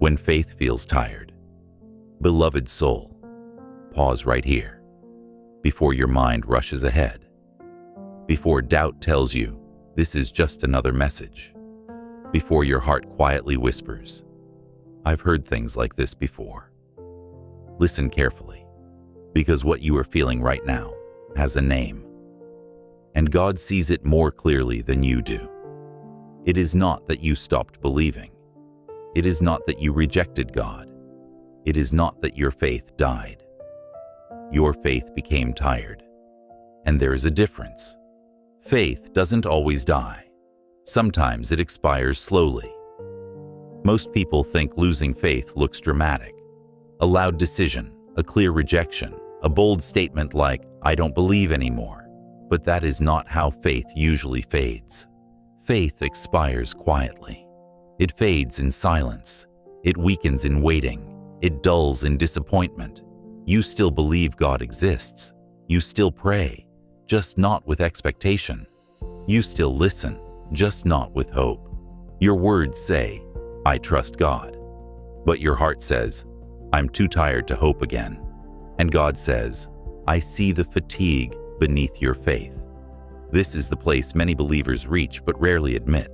When faith feels tired. Beloved soul, pause right here, before your mind rushes ahead, before doubt tells you this is just another message, before your heart quietly whispers, I've heard things like this before. Listen carefully, because what you are feeling right now has a name, and God sees it more clearly than you do. It is not that you stopped believing. It is not that you rejected God. It is not that your faith died. Your faith became tired. And there is a difference. Faith doesn't always die. Sometimes it expires slowly. Most people think losing faith looks dramatic. A loud decision, a clear rejection, a bold statement like, I don't believe anymore. But that is not how faith usually fades. Faith expires quietly. It fades in silence. It weakens in waiting. It dulls in disappointment. You still believe God exists. You still pray, just not with expectation. You still listen, just not with hope. Your words say, I trust God. But your heart says, I'm too tired to hope again. And God says, I see the fatigue beneath your faith. This is the place many believers reach but rarely admit.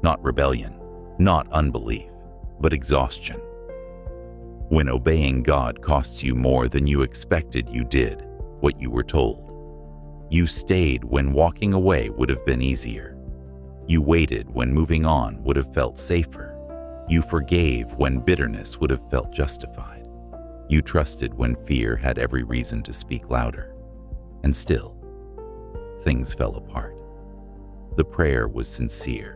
Not rebellion, not unbelief, but exhaustion. When obeying God costs you more than you expected, you did what you were told. You stayed when walking away would have been easier. You waited when moving on would have felt safer. You forgave when bitterness would have felt justified. You trusted when fear had every reason to speak louder. And still, things fell apart. The prayer was sincere.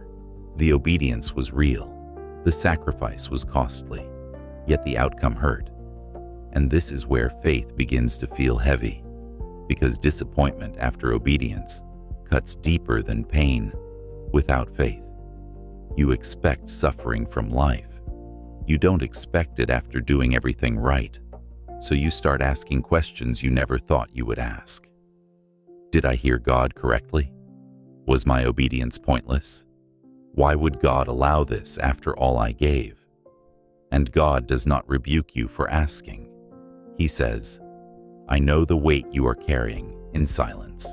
The obedience was real. The sacrifice was costly. Yet the outcome hurt. And this is where faith begins to feel heavy, because disappointment after obedience cuts deeper than pain. Without faith, you expect suffering from life. You don't expect it after doing everything right, so you start asking questions you never thought you would ask. Did I hear God correctly? Was my obedience pointless? Why would God allow this after all I gave? And God does not rebuke you for asking. He says, I know the weight you are carrying in silence.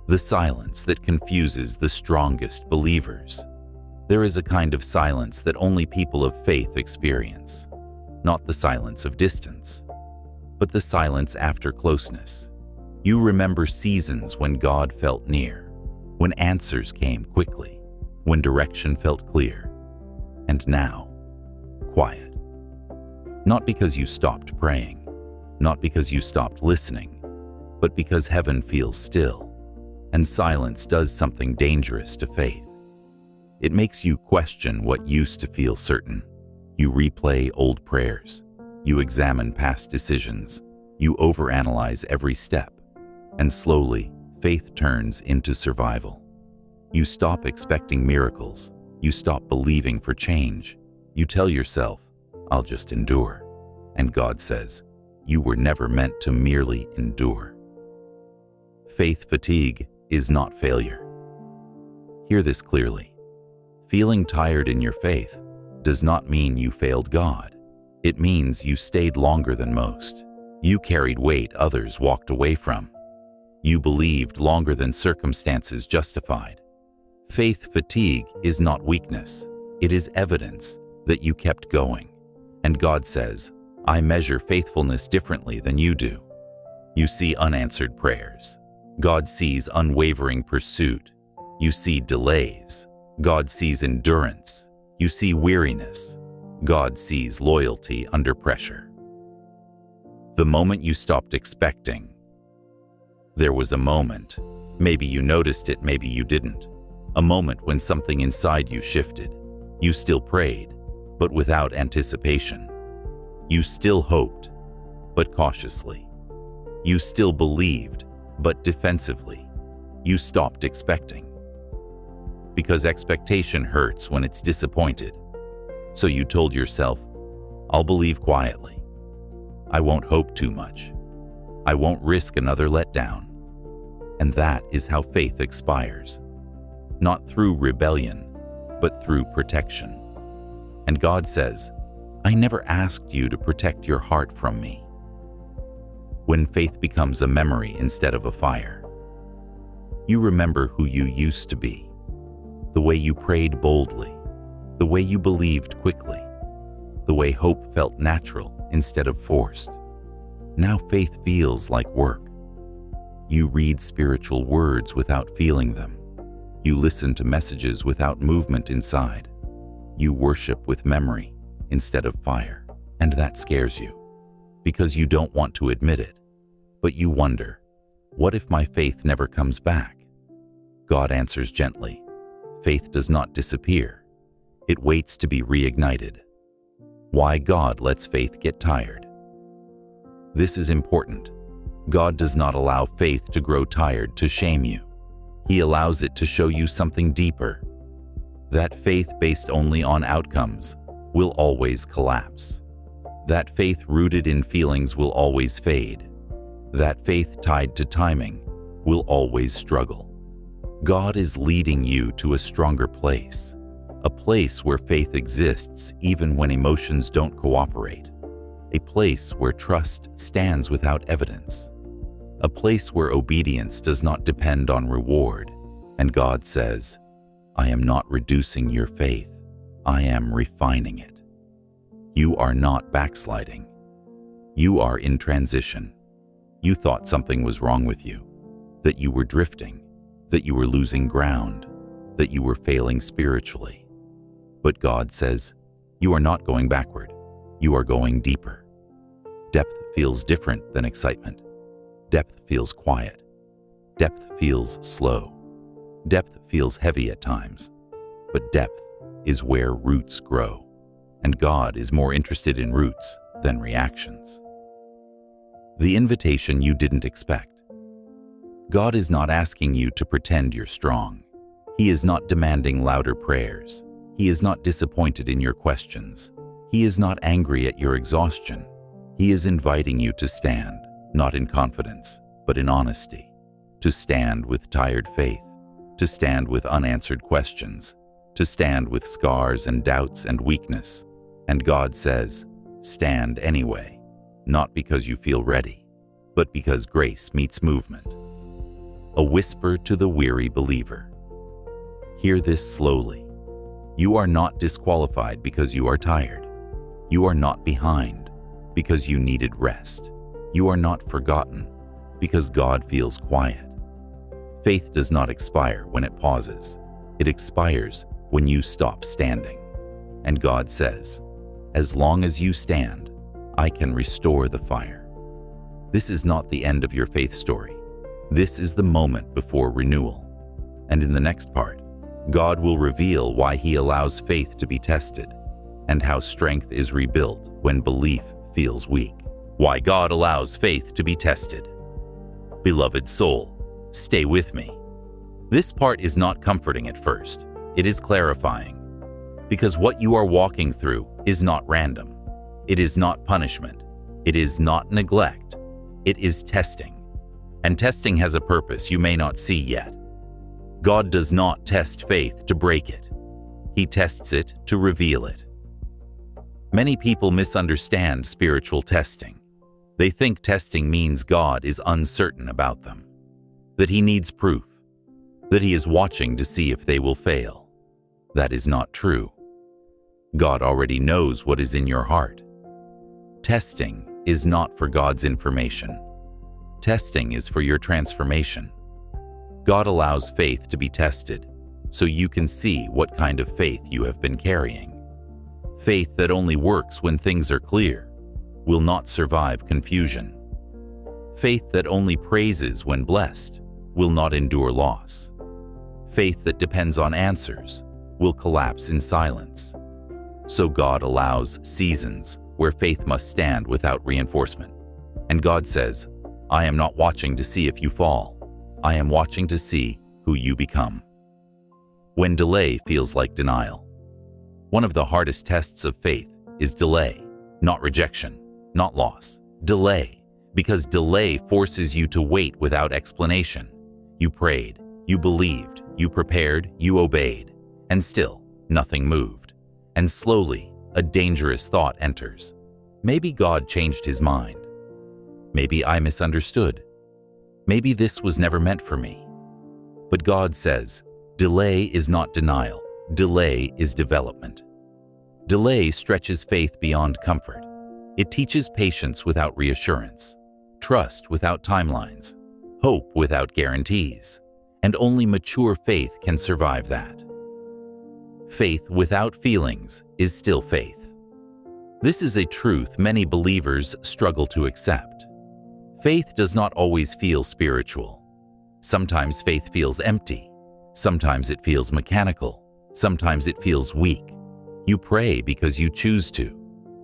The silence that confuses the strongest believers. There is a kind of silence that only people of faith experience. Not the silence of distance, but the silence after closeness. You remember seasons when God felt near, when answers came quickly, when direction felt clear, and now, quiet. Not because you stopped praying, not because you stopped listening, but because heaven feels still, and silence does something dangerous to faith. It makes you question what used to feel certain. You replay old prayers, you examine past decisions, you overanalyze every step, and slowly, faith turns into survival. You stop expecting miracles. You stop believing for change. You tell yourself, I'll just endure. And God says, you were never meant to merely endure. Faith fatigue is not failure. Hear this clearly. Feeling tired in your faith does not mean you failed God. It means you stayed longer than most. You carried weight others walked away from. You believed longer than circumstances justified. Faith fatigue is not weakness. It is evidence that you kept going. And God says, I measure faithfulness differently than you do. You see unanswered prayers. God sees unwavering pursuit. You see delays. God sees endurance. You see weariness. God sees loyalty under pressure. The moment you stopped expecting, there was a moment. Maybe you noticed it, maybe you didn't. A moment when something inside you shifted. You still prayed, but without anticipation. You still hoped, but cautiously. You still believed, but defensively. You stopped expecting. Because expectation hurts when it's disappointed. So you told yourself, I'll believe quietly. I won't hope too much. I won't risk another letdown. And that is how faith expires. Not through rebellion, but through protection. And God says, I never asked you to protect your heart from me. When faith becomes a memory instead of a fire, you remember who you used to be, the way you prayed boldly, the way you believed quickly, the way hope felt natural instead of forced. Now faith feels like work. You read spiritual words without feeling them. You listen to messages without movement inside. You worship with memory instead of fire, and that scares you, because you don't want to admit it. But you wonder, what if my faith never comes back? God answers gently. Faith does not disappear. It waits to be reignited. Why God lets faith get tired. This is important. God does not allow faith to grow tired to shame you. He allows it to show you something deeper. That faith based only on outcomes will always collapse. That faith rooted in feelings will always fade. That faith tied to timing will always struggle. God is leading you to a stronger place, a place where faith exists even when emotions don't cooperate, a place where trust stands without evidence, a place where obedience does not depend on reward. And God says, I am not reducing your faith, I am refining it. You are not backsliding. You are in transition. You thought something was wrong with you, that you were drifting, that you were losing ground, that you were failing spiritually. But God says, you are not going backward, you are going deeper. Depth feels different than excitement. Depth feels quiet. Depth feels slow. Depth feels heavy at times. But depth is where roots grow, and God is more interested in roots than reactions. The invitation you didn't expect. God is not asking you to pretend you're strong. He is not demanding louder prayers. He is not disappointed in your questions. He is not angry at your exhaustion. He is inviting you to stand, not in confidence, but in honesty, to stand with tired faith, to stand with unanswered questions, to stand with scars and doubts and weakness. And God says, stand anyway, not because you feel ready, but because grace meets movement. A whisper to the weary believer. Hear this slowly. You are not disqualified because you are tired. You are not behind because you needed rest. You are not forgotten because God feels quiet. Faith does not expire when it pauses. It expires when you stop standing. And God says, as long as you stand, I can restore the fire. This is not the end of your faith story. This is the moment before renewal. And in the next part, God will reveal why He allows faith to be tested and how strength is rebuilt when belief feels weak. Why God allows faith to be tested. Beloved soul, stay with me. This part is not comforting at first. It is clarifying. Because what you are walking through is not random. It is not punishment. It is not neglect. It is testing. And testing has a purpose you may not see yet. God does not test faith to break it. He tests it to reveal it. Many people misunderstand spiritual testing. They think testing means God is uncertain about them, that He needs proof, that He is watching to see if they will fail. That is not true. God already knows what is in your heart. Testing is not for God's information. Testing is for your transformation. God allows faith to be tested so you can see what kind of faith you have been carrying. Faith that only works when things are clear will not survive confusion. Faith that only praises when blessed will not endure loss. Faith that depends on answers will collapse in silence. So God allows seasons where faith must stand without reinforcement. And God says, I am not watching to see if you fall. I am watching to see who you become. When delay feels like denial. One of the hardest tests of faith is delay, not rejection, not loss. Delay, because delay forces you to wait without explanation. You prayed, you believed, you prepared, you obeyed, and still nothing moved. And slowly, a dangerous thought enters. Maybe God changed his mind. Maybe I misunderstood. Maybe this was never meant for me. But God says, delay is not denial. Delay is development. Delay stretches faith beyond comfort. It teaches patience without reassurance, trust without timelines, hope without guarantees, and only mature faith can survive that. Faith without feelings is still faith. This is a truth many believers struggle to accept. Faith does not always feel spiritual. Sometimes faith feels empty. Sometimes it feels mechanical. Sometimes it feels weak. You pray because you choose to,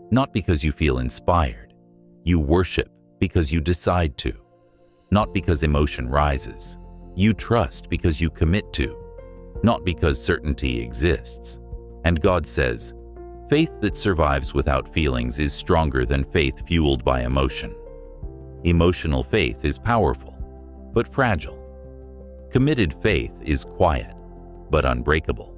not because you feel inspired. You worship because you decide to, not because emotion rises. You trust because you commit to, not because certainty exists. And God says, faith that survives without feelings is stronger than faith fueled by emotion. Emotional faith is powerful, but fragile. Committed faith is quiet, but unbreakable.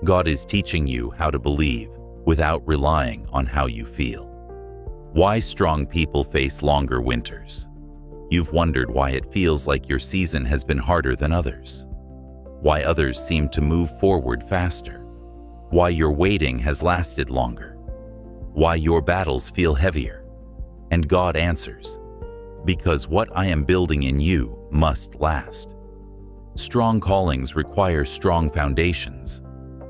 God is teaching you how to believe without relying on how you feel. Why strong people face longer winters. You've wondered why it feels like your season has been harder than others. Why others seem to move forward faster. Why your waiting has lasted longer. Why your battles feel heavier. And God answers, because what I am building in you must last. Strong callings require strong foundations.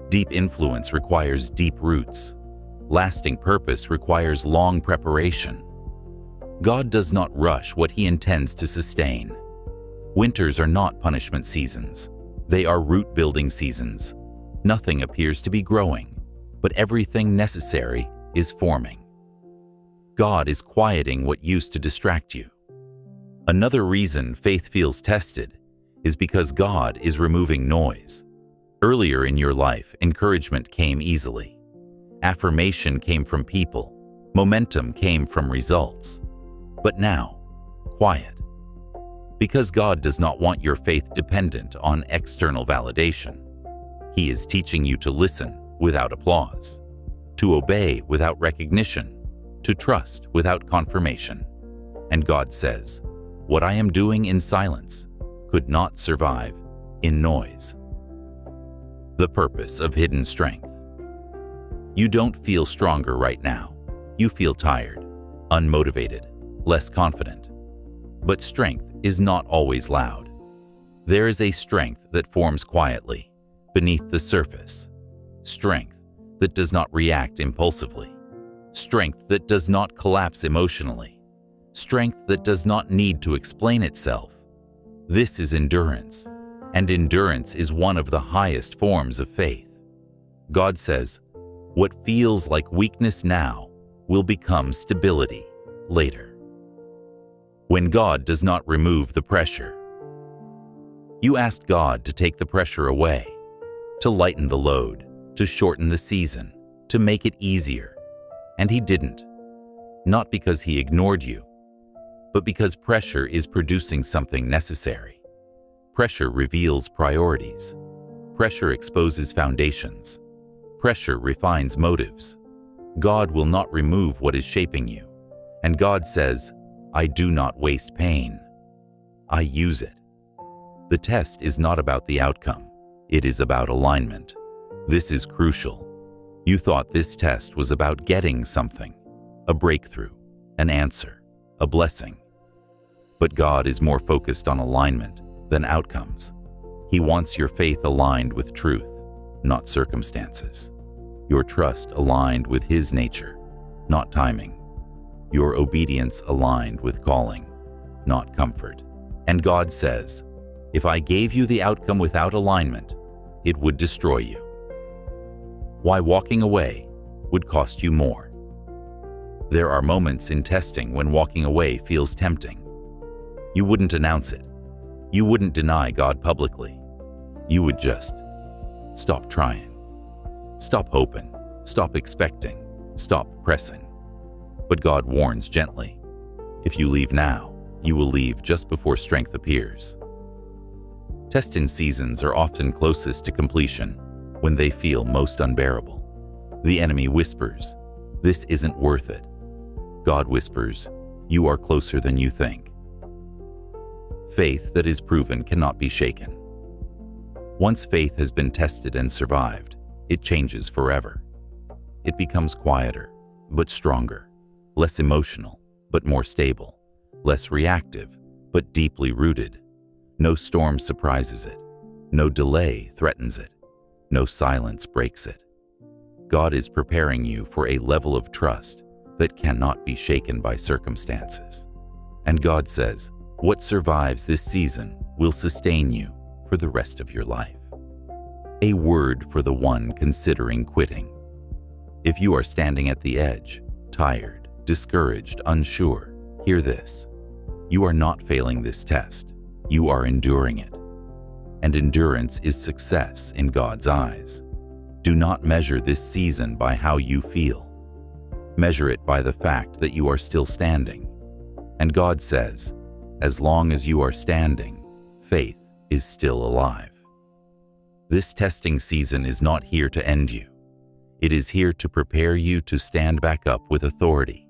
Deep influence requires deep roots. Lasting purpose requires long preparation. God does not rush what He intends to sustain. Winters are not punishment seasons. They are root-building seasons. Nothing appears to be growing, but everything necessary is forming. God is quieting what used to distract you. Another reason faith feels tested is because God is removing noise. Earlier in your life, encouragement came easily. Affirmation came from people. Momentum came from results. But now, quiet. Because God does not want your faith dependent on external validation. He is teaching you to listen without applause, to obey without recognition, to trust without confirmation. And God says, what I am doing in silence could not survive in noise. The purpose of hidden strength. You don't feel stronger right now. You feel tired, unmotivated, less confident. But strength is not always loud. There is a strength that forms quietly, beneath the surface. Strength that does not react impulsively. Strength that does not collapse emotionally. Strength that does not need to explain itself. This is endurance, and endurance is one of the highest forms of faith. God says, what feels like weakness now will become stability later. When God does not remove the pressure. You asked God to take the pressure away, to lighten the load, to shorten the season, to make it easier. And He didn't. Not because He ignored you, but because pressure is producing something necessary. Pressure reveals priorities. Pressure exposes foundations. Pressure refines motives. God will not remove what is shaping you. And God says, I do not waste pain. I use it. The test is not about the outcome. It is about alignment. This is crucial. You thought this test was about getting something, a breakthrough, an answer, a blessing. But God is more focused on alignment than outcomes. He wants your faith aligned with truth, not circumstances. Your trust aligned with His nature, not timing. Your obedience aligned with calling, not comfort. And God says, if I gave you the outcome without alignment, it would destroy you. Why walking away would cost you more. There are moments in testing when walking away feels tempting. You wouldn't announce it. You wouldn't deny God publicly. You would just stop trying. Stop hoping. Stop expecting. Stop pressing. But God warns gently, if you leave now, you will leave just before strength appears. Test-in seasons are often closest to completion when they feel most unbearable. The enemy whispers, "This isn't worth it." God whispers, "You are closer than you think." Faith that is proven cannot be shaken. Once faith has been tested and survived, it changes forever. It becomes quieter, but stronger, less emotional, but more stable, less reactive, but deeply rooted. No storm surprises it. No delay threatens it. No silence breaks it. God is preparing you for a level of trust that cannot be shaken by circumstances. And God says, what survives this season will sustain you for the rest of your life. A word for the one considering quitting. If you are standing at the edge, tired, discouraged, unsure, hear this. You are not failing this test. You are enduring it. And endurance is success in God's eyes. Do not measure this season by how you feel. Measure it by the fact that you are still standing. And God says, as long as you are standing, faith is still alive. This testing season is not here to end you. It is here to prepare you to stand back up with authority.